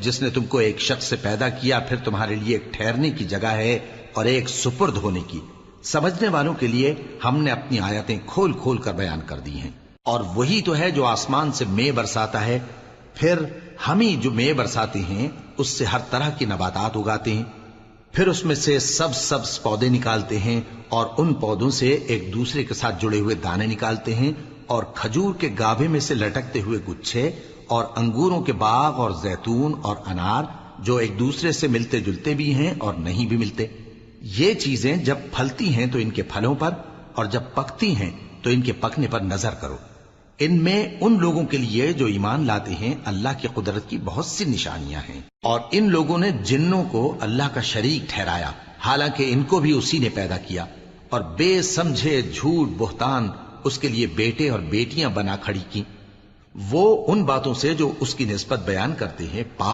जिसने तुमको एक शख्स से पैदा किया, फिर तुम्हारे लिए एक ठहरने की जगह है और एक सुपुर्द होने की। समझने वालों के लिए हमने अपनी आयतें खोल खोल कर बयान कर दी हैं। और वही तो है जो आसमान से मेंह बरसाता है, फिर हम ही जो मेंह बरसाते हैं उससे हर तरह की नबातात उगाते हैं, फिर उसमें से सब्ज पौधे निकालते हैं और उन पौधों से एक दूसरे के साथ जुड़े हुए दाने निकालते हैं, और खजूर के गाभे में से लटकते हुए गुच्छे, और अंगूरों के बाग और जैतून और अनार जो एक दूसरे से मिलते जुलते भी हैं और नहीं भी मिलते। ये चीजें जब फलती हैं तो इनके फलों पर, और जब पकती हैं तो इनके पकने पर नजर करो। इनमें उन लोगों के लिए जो ईमान लाते हैं अल्लाह की कुदरत की बहुत सी निशानियां हैं। और इन लोगों ने जिन्नों को अल्लाह का शरीक ठहराया, हालांकि इनको भी उसी ने पैदा किया, और बेसमझे झूठ बुहतान उसके लिए बेटे और बेटियां बना खड़ी की। वो उन बातों से जो उसकी निस्बत बयान करते हैं